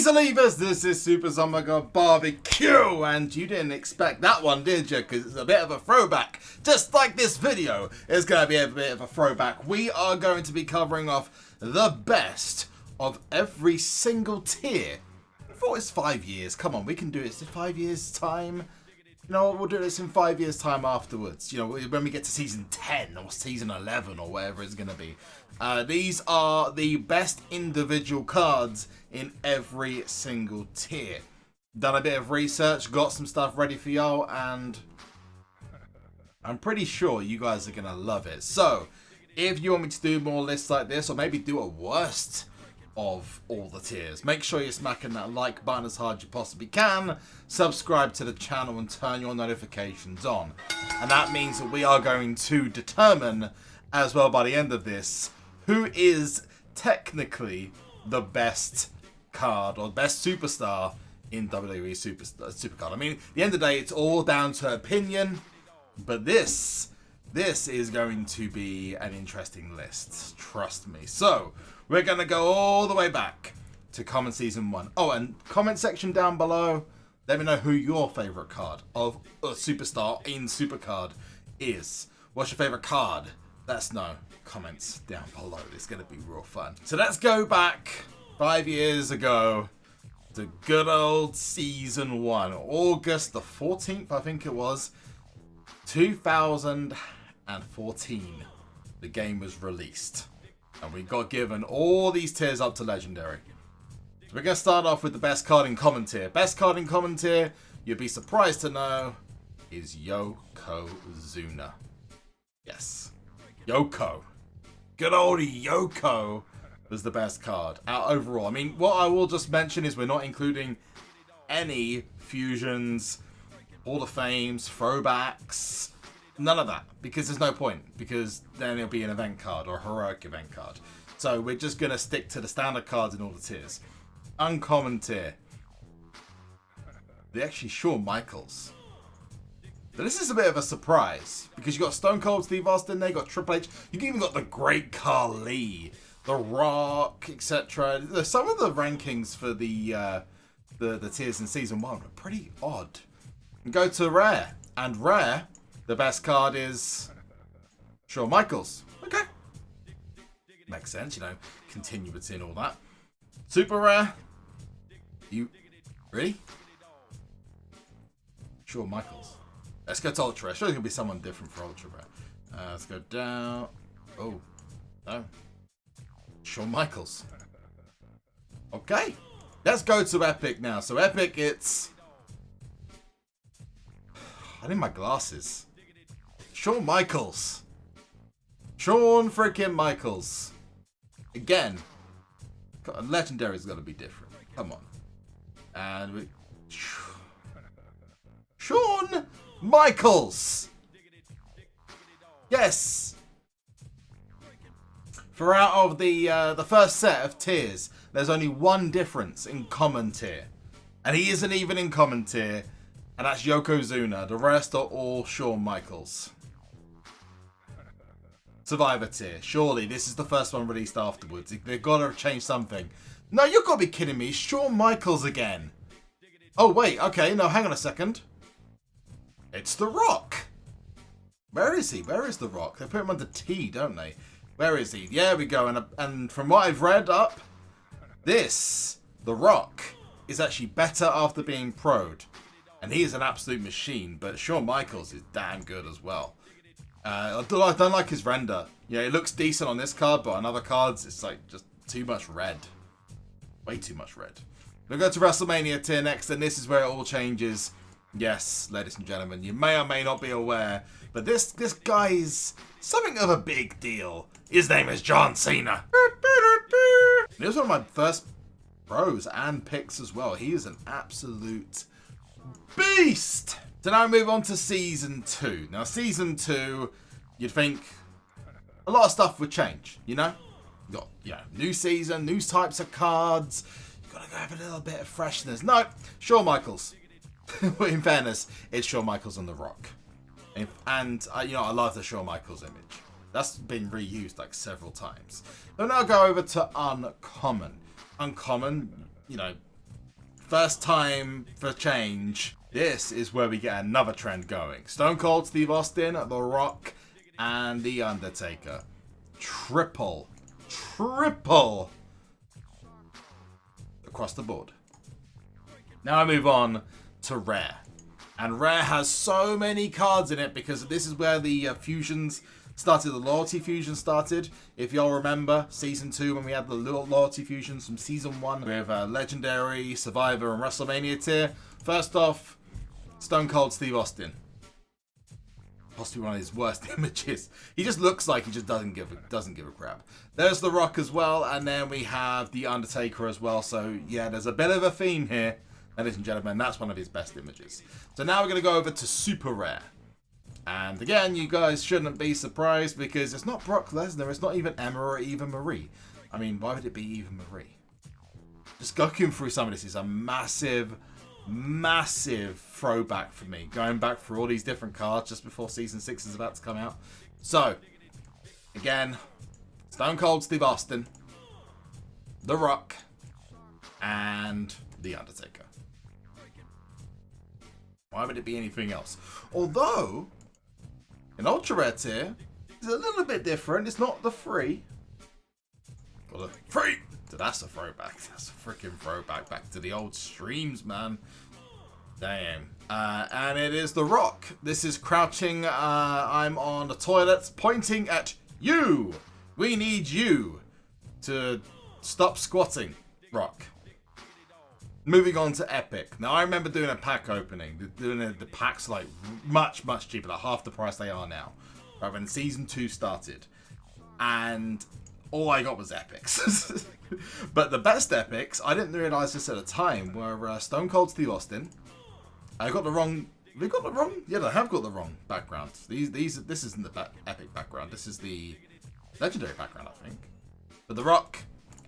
Ladies and levers, this is SuperZombGBBQ, and you didn't expect that one, did you? Because it's a bit of a throwback. Just like this video is going to be a bit of a throwback. We are going to be covering off the best of every single tier. I thought it's 5 years. Come on, we can do it in 5 years' time. You know what, we'll do this in 5 years' time afterwards. You know, when we get to season 10 or season 11 or whatever it's going to be. These are the best individual cards in every single tier. Done a bit of research, got some stuff ready for y'all, and I'm pretty sure you guys are going to love it. So, if you want me to do more lists like this, or maybe do a worst of all the tiers, make sure you're smacking that like button as hard as you possibly can, subscribe to the channel and turn your notifications on. And that means that we are going to determine as well by the end of this who is technically the best card or best superstar in WWE SuperCard. I mean, at the end of the day, it's all down to opinion, but this is going to be an interesting list, trust me. So, we're going to go all the way back to Common Season 1. Oh, and comment section down below, let me know who your favourite card of a superstar in SuperCard is. What's your favourite card? Let us know. Comments down below. It's going to be real fun. So let's go back 5 years ago to good old Season 1. August the 14th, I think it was, 2014. The game was released. And we got given all these tiers up to Legendary. So we're going to start off with the best card in Common tier. Best card in Common tier, you'd be surprised to know, is Yokozuna. Yes. Yoko. Good old Yoko was the best card out overall. I mean, what I will just mention is we're not including any fusions, Hall of Fames, throwbacks, none of that, because there's no point, because then it'll be an event card or a heroic event card. So we're just going to stick to the standard cards in all the tiers. Uncommon tier. They're actually Shawn Michaels. But this is a bit of a surprise, because you got Stone Cold Steve Austin there, you got Triple H, you even got the Great Khali, The Rock, etc. Some of the rankings for the tiers in Season 1 are pretty odd. And go to Rare, and Rare, the best card is Shawn Michaels. Okay. Makes sense, you know, continuity and all that. Super Rare. You, really? Shawn Michaels. Let's go to Ultra Rare. Sure, there's going to be someone different for Ultra Rare. Let's go down. Oh, no. Shawn Michaels. Okay. Let's go to Epic now. So Epic, it's... I need my glasses. Shawn Michaels. Shawn freaking Michaels. Again. Legendary's got to be different. Come on. And we... Shawn Michaels. Yes. For out of the first set of tiers, there's only one difference in Common tier. And he isn't even in Common tier. And that's Yokozuna. The rest are all Shawn Michaels. Survivor tier. Surely this is the first one released afterwards. They've got to change something. No, you've got to be kidding me. Shawn Michaels again. Oh, wait. Okay, no, hang on a second. It's The Rock. Where is he? Where is The Rock? They put him under T, don't they? Where is he? There we go. And from what I've read up, this, The Rock, is actually better after being pro'd. And he is an absolute machine, but Shawn Michaels is damn good as well. I don't like his render. Yeah, it looks decent on this card, but on other cards, it's like just too much red. Way too much red. We'll go to WrestleMania tier next, and this is where it all changes. Yes, ladies and gentlemen, you may or may not be aware, but this guy is something of a big deal. His name is John Cena. He was one of my first pros and picks as well. He is an absolute beast. So now we move on to Season 2. Now, Season 2, you'd think a lot of stuff would change, you know? You got, you know, new season, new types of cards. You've got to go have a little bit of freshness. No, Shawn Michaels. In fairness, it's Shawn Michaels and The Rock. And you know, I love the Shawn Michaels image. That's been reused like several times. But now go over to Uncommon. Uncommon, you know, first time for change, this is where we get another trend going. Stone Cold Steve Austin, The Rock, and The Undertaker. Triple across the board. Now I move on to Rare. And Rare has so many cards in it because this is where the fusions started, the loyalty fusion started. If y'all remember Season 2 when we had the loyalty fusions from Season 1 with Legendary, Survivor, and WrestleMania tier. First off, Stone Cold Steve Austin. Possibly one of his worst images. He just looks like he just doesn't give a crap. There's The Rock as well, and then we have The Undertaker as well. So yeah, there's a bit of a theme here, ladies and gentlemen. That's one of his best images. So now we're going to go over to Super Rare. And again, you guys shouldn't be surprised because it's not Brock Lesnar, it's not even Emma or even Marie. I mean, why would it be even Marie? Just going through some of this is a massive throwback for me. Going back through all these different cards just before Season 6 is about to come out. So, again, Stone Cold Steve Austin, The Rock, and The Undertaker. Why would it be anything else? Although, in Ultra Rare tier, it's a little bit different. It's not the free. Got a free! So that's a throwback. That's a freaking throwback back to the old streams, man. Damn. And it is The Rock. This is crouching. I'm on the toilet pointing at you. We need you to stop squatting, Rock. Moving on to Epic. Now, I remember doing a pack opening. Doing the packs like much cheaper, like half the price they are now. Right when Season 2 started. And all I got was Epics. But the best Epics, I didn't realise this at the time, were Stone Cold Steve Austin. I got the wrong... We got the wrong? Yeah, I have got the wrong background. This isn't the Epic background. This is the Legendary background, I think. But The Rock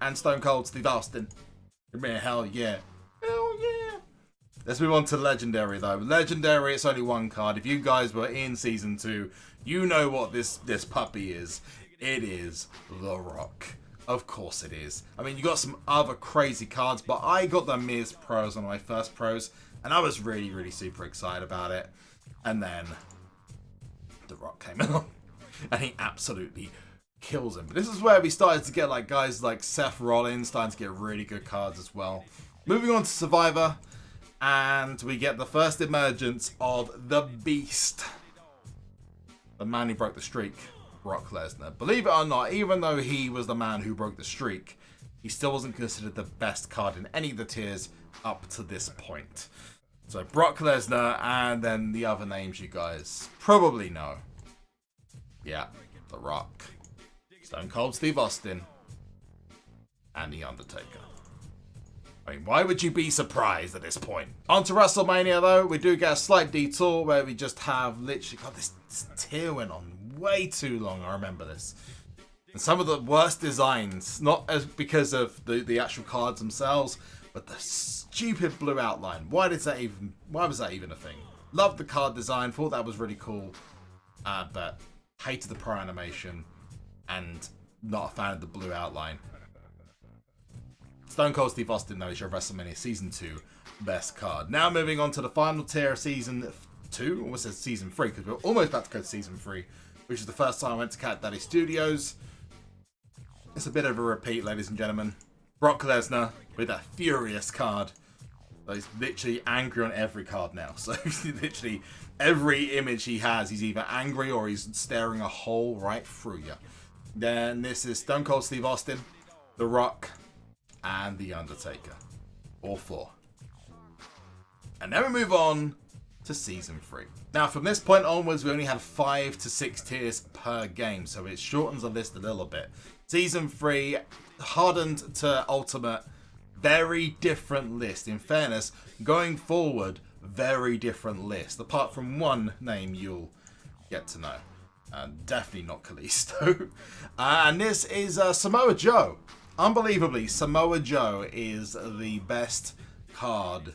and Stone Cold Steve Austin. Give me a hell yeah. Hell yeah. Let's move on to Legendary though. Legendary, it's only one card. If you guys were in Season 2, you know what this puppy is. It is The Rock. Of course it is. I mean, you got some other crazy cards, but I got the Miz Pros on my first Pros, and I was really super excited about it. And then The Rock came along, and he absolutely kills him. But this is where we started to get like guys like Seth Rollins starting to get really good cards as well. Moving on to Survivor, and we get the first emergence of the Beast. The man who broke the streak, Brock Lesnar. Believe it or not, even though he was the man who broke the streak, he still wasn't considered the best card in any of the tiers up to this point. So Brock Lesnar, and then the other names you guys probably know. Yeah, The Rock, Stone Cold Steve Austin, and The Undertaker. I mean, why would you be surprised at this point? On to WrestleMania though, we do get a slight detour where we just have literally... God, this tier went on way too long, I remember this. And some of the worst designs, not as because of the actual cards themselves, but the stupid blue outline. Why was that even a thing? Loved the card design, thought that was really cool, but hated the pro animation and not a fan of the blue outline. Stone Cold Steve Austin, though, is your WrestleMania Season 2 best card. Now moving on to the final tier of Season 2, almost said Season 3, because we're almost about to go to Season 3, which is the first time I went to Cat Daddy Studios. It's a bit of a repeat, ladies and gentlemen. Brock Lesnar with that furious card. So he's literally angry on every card now. So literally every image he has, he's either angry or he's staring a hole right through you. Then this is Stone Cold Steve Austin, The Rock, and The Undertaker. All four. And then we move on to Season 3. Now from this point onwards, we only have 5 to 6 tiers per game, so it shortens the list a little bit. Season 3, hardened to Ultimate, very different list. In fairness, going forward, very different list. Apart from one name you'll get to know. Definitely not Kalisto. And this is Samoa Joe. Unbelievably, Samoa Joe is the best card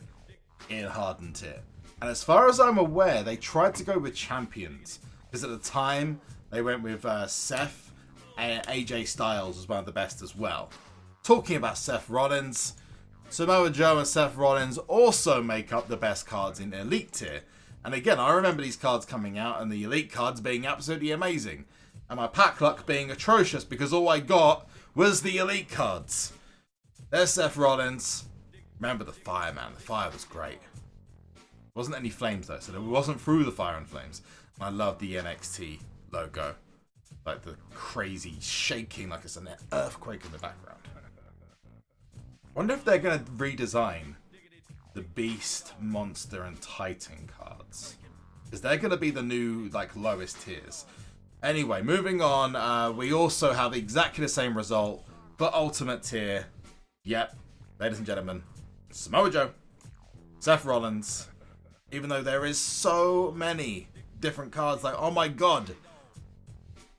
in Hardened tier. And as far as I'm aware, they tried to go with champions. Because at the time, they went with Seth and AJ Styles as one of the best as well. Talking about Seth Rollins, Samoa Joe and Seth Rollins also make up the best cards in Elite tier. And again, I remember these cards coming out and the Elite cards being absolutely amazing. And my pack luck being atrocious because all I got was the Elite cards. There's Seth Rollins. Remember the fire, man. The fire was great. Wasn't any flames though, so it wasn't through the fire and flames. And I love the NXT logo. Like the crazy shaking like it's an earthquake in the background. Wonder if they're going to redesign the Beast, Monster, and Titan cards. Because they're going to be the new, like, lowest tiers. Anyway, moving on. We also have exactly the same result for Ultimate tier. Yep, ladies and gentlemen. Samoa Joe, Seth Rollins. Even though there is so many different cards, like, oh my god.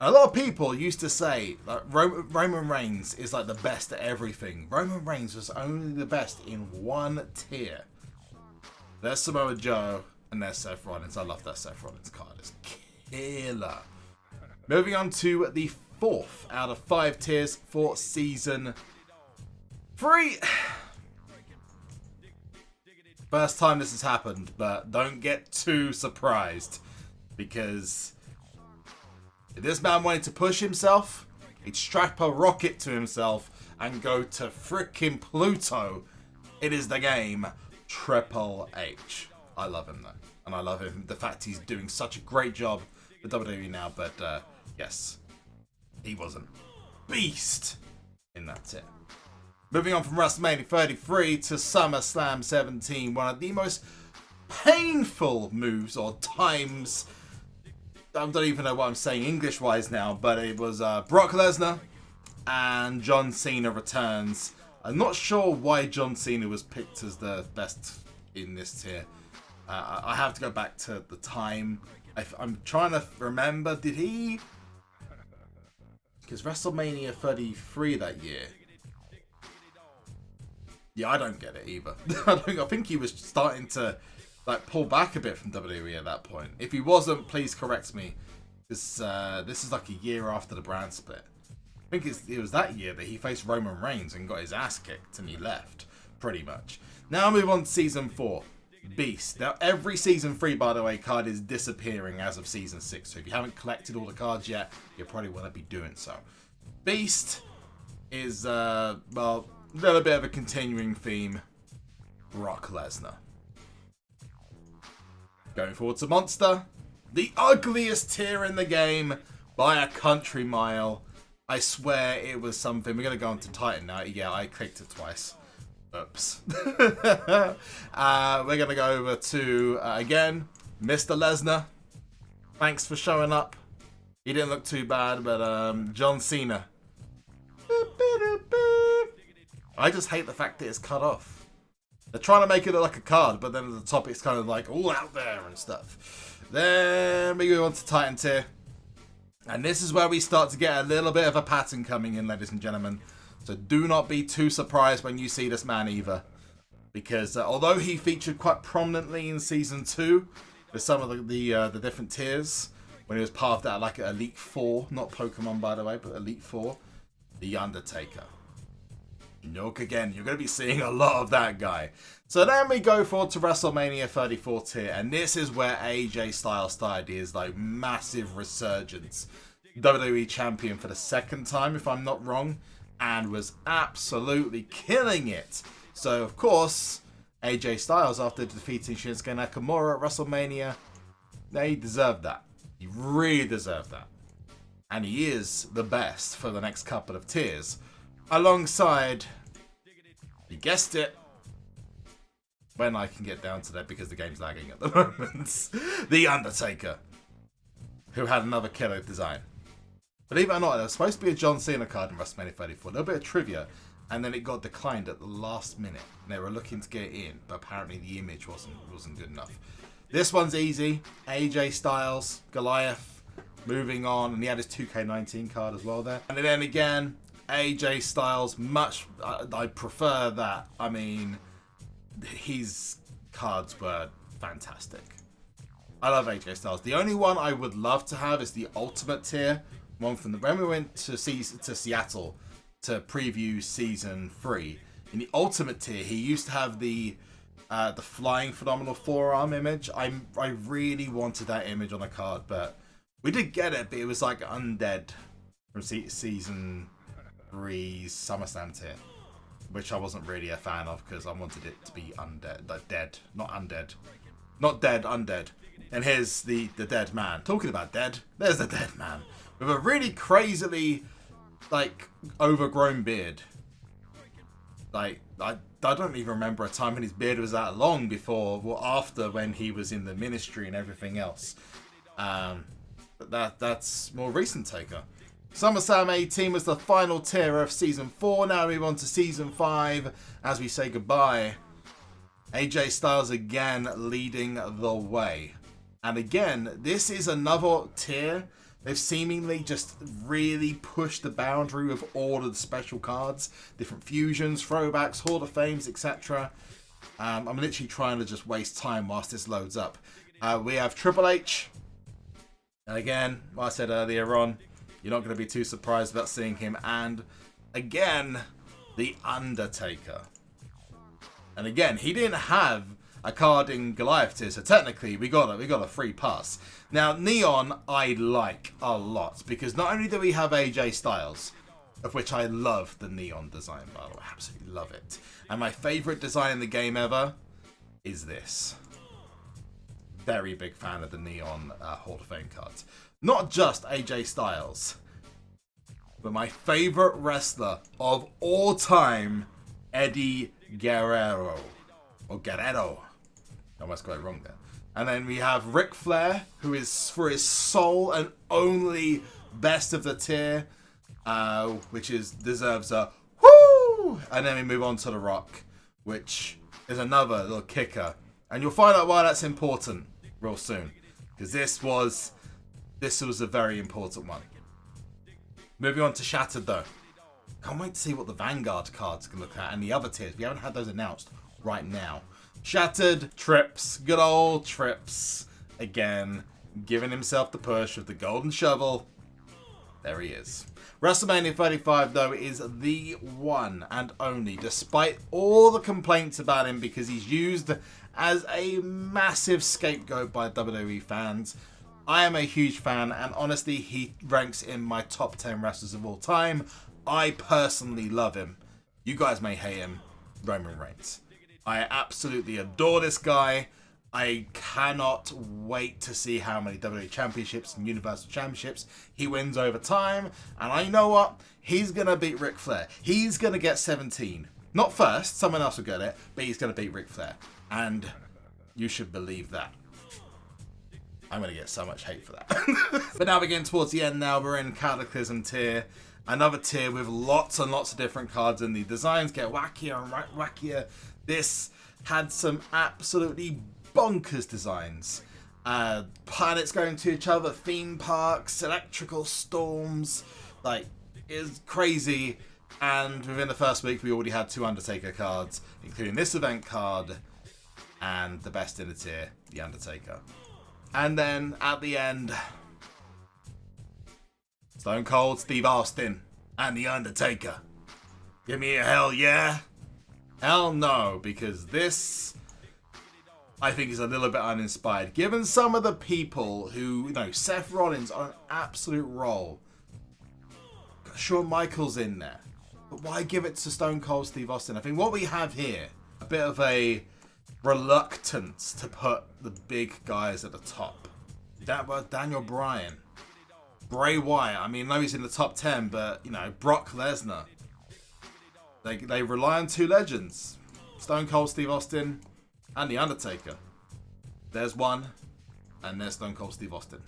A lot of people used to say that Roman Reigns is like the best at everything. Roman Reigns was only the best in one tier. There's Samoa Joe and there's Seth Rollins. I love that Seth Rollins card. It's killer. Moving on to the 4th out of 5 tiers for Season 3. First time this has happened, but don't get too surprised because if this man wanted to push himself, he'd strap a rocket to himself and go to frickin' Pluto. It is the game Triple H. I love him though. And I love him. The fact he's doing such a great job with WWE now. But yes, he was a beast in that tier. Moving on from WrestleMania 33 to SummerSlam 17. One of the most painful moves or times. I don't even know what I'm saying English-wise now, but it was Brock Lesnar and John Cena returns. I'm not sure why John Cena was picked as the best in this tier. I have to go back to the time. I'm trying to remember, did he... Because WrestleMania 33 that year. Yeah, I don't get it either. I think he was starting to like pull back a bit from WWE at that point. If he wasn't, please correct me. This is like a year after the brand split. I think it was that year that he faced Roman Reigns and got his ass kicked and he left, pretty much. Now move on to Season 4. Beast. Now every Season 3, by the way, card is disappearing as of Season 6. So if you haven't collected all the cards yet, you probably want to be doing so. Beast is, well, a little bit of a continuing theme. Brock Lesnar. Going forward to Monster. The ugliest tier in the game by a country mile. I swear it was something. We're going to go on to Titan now. Yeah, I clicked it twice. Oops. We're going to go over to, again, Mr. Lesnar. Thanks for showing up. He didn't look too bad, but John Cena. I just hate the fact that it's cut off. They're trying to make it look like a card, but then at the top it's kind of like all out there and stuff. Then we go on to Titan tier. And this is where we start to get a little bit of a pattern coming in, ladies and gentlemen. So do not be too surprised when you see this man either. Because although he featured quite prominently in Season 2 with some of the different tiers, when he was part of that like Elite 4, not Pokemon by the way, but Elite 4, The Undertaker. Look again, you're going to be seeing a lot of that guy. So then we go forward to WrestleMania 34 tier, and this is where AJ Styles started his like massive resurgence. WWE champion for the 2nd time, if I'm not wrong, and was absolutely killing it. So of course, AJ Styles, after defeating Shinsuke Nakamura at WrestleMania, he deserved that. He really deserved that. And he is the best for the next couple of tiers. Alongside, you guessed it, when I can get down to that because the game's lagging at the moment, The Undertaker, who had another killer design. Believe it or not, there was supposed to be a John Cena card in WrestleMania 34, a little bit of trivia, and then it got declined at the last minute. They were looking to get it in, but apparently the image wasn't good enough. This one's easy. AJ Styles, Goliath, moving on, and he had his 2K19 card as well there. And then again, AJ Styles, I prefer that. I mean, his cards were fantastic. I love AJ Styles. The only one I would love to have is the Ultimate tier. One from when we went to Seattle to preview Season 3. In the Ultimate tier, he used to have the flying phenomenal forearm image. I really wanted that image on a card, but we did get it, but it was like undead from season 3 SummerSlam tier, which I wasn't really a fan of because I wanted it to be undead, like dead, not undead, not dead, undead. And here's the dead man. Talking about dead, there's the dead man with a really crazily like overgrown beard. Like I don't even remember a time when his beard was that long before or after when he was in the ministry and everything else. But that's more recent Taker. SummerSlam 18 was the final tier of Season 4. Now we move on to Season 5 as we say goodbye. AJ Styles again leading the way. And again, this is another tier. They've seemingly just really pushed the boundary with all of the special cards. Different fusions, throwbacks, Hall of Fames, etc. I'm literally trying to just waste time whilst this loads up. We have Triple H. And again, like I said earlier on, you're not going to be too surprised about seeing him. And again, The Undertaker. And again, he didn't have a card in Goliath tier, so technically we got a free pass. Now, Neon I like a lot because not only do we have AJ Styles, of which I love the Neon design, by the way, absolutely love it. And my favourite design in the game ever is this. Very big fan of the Neon Hall of Fame cards. Not just AJ Styles, but my favourite wrestler of all time, Eddie Guerrero. Or Guerrero. I almost got it wrong there. And then we have Ric Flair, who is for his sole and only best of the tier, which deserves a woo! And then we move on to The Rock, which is another little kicker. And you'll find out why that's important real soon. Because this was a very important one. Moving on to Shattered though. Can't wait to see what the Vanguard cards can look at and the other tiers. We haven't had those announced right now. Shattered, Trips, good old Trips. Again, giving himself the push with the golden shovel. There he is. WrestleMania 35 though is the one and only, despite all the complaints about him because he's used as a massive scapegoat by WWE fans. I am a huge fan and honestly he ranks in my top 10 wrestlers of all time. I personally love him. You guys may hate him. Roman Reigns. I absolutely adore this guy. I cannot wait to see how many WWE Championships and Universal Championships he wins over time. And I know what? He's going to beat Ric Flair. He's going to get 17. Not first. Someone else will get it. But he's going to beat Ric Flair. And you should believe that. I'm going to get so much hate for that. But now we're getting towards the end now. We're in Cataclysm tier. Another tier with lots and lots of different cards in the designs get wackier and wackier. This had some absolutely bonkers designs. Planets going to each other, theme parks, electrical storms. Like, it's crazy. And within the first week, we already had 2 Undertaker cards, including this event card and the best in the tier, The Undertaker. And then at the end, Stone Cold Steve Austin and The Undertaker. Give me a hell yeah. Hell no, because this, I think, is a little bit uninspired. Given some of the people who, Seth Rollins on an absolute roll. Shawn Michaels in there. But why give it to Stone Cold Steve Austin? I think what we have here, a bit of a reluctance to put the big guys at the top. Daniel Bryan. Bray Wyatt. I mean, I know he's in the top 10, but, Brock Lesnar. They rely on 2 legends. Stone Cold Steve Austin and The Undertaker. There's one, and there's Stone Cold Steve Austin.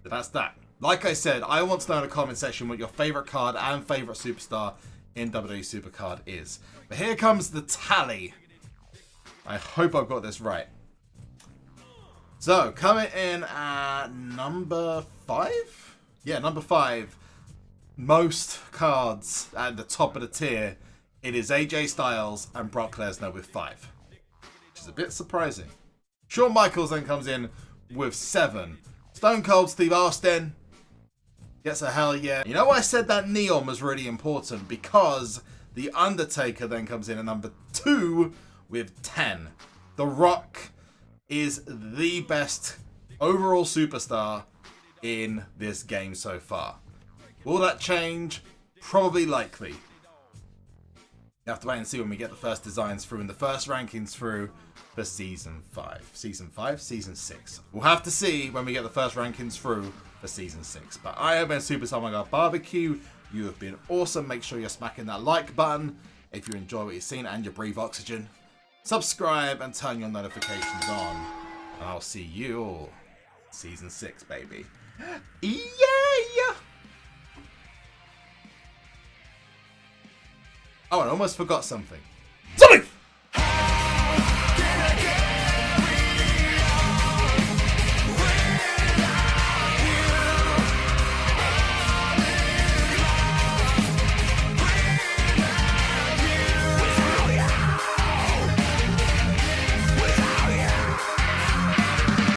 But that's that. Like I said, I want to know in the comment section what your favourite card and favourite superstar in WWE SuperCard is. But here comes the tally. I hope I've got this right. So, coming in at number 5? Yeah, number 5. Most cards at the top of the tier, it is AJ Styles and Brock Lesnar with 5. Which is a bit surprising. Shawn Michaels then comes in with 7. Stone Cold Steve Austin gets a hell yeah. You know why I said that Neon was really important? Because The Undertaker then comes in at number 2 with 10. The Rock is the best overall superstar in this game so far. Will that change? Probably likely. You have to wait and see when we get the first designs through and the first rankings through for Season 5. Season 5? Season 6. We'll have to see when we get the first rankings through for Season 6. But I have been SuperZomGBBQ. You have been awesome. Make sure you're smacking that like button if you enjoy what you've seen and you breathe oxygen. Subscribe and turn your notifications on. And I'll see you all Season 6, baby. Yay! Oh, I almost forgot something. Something!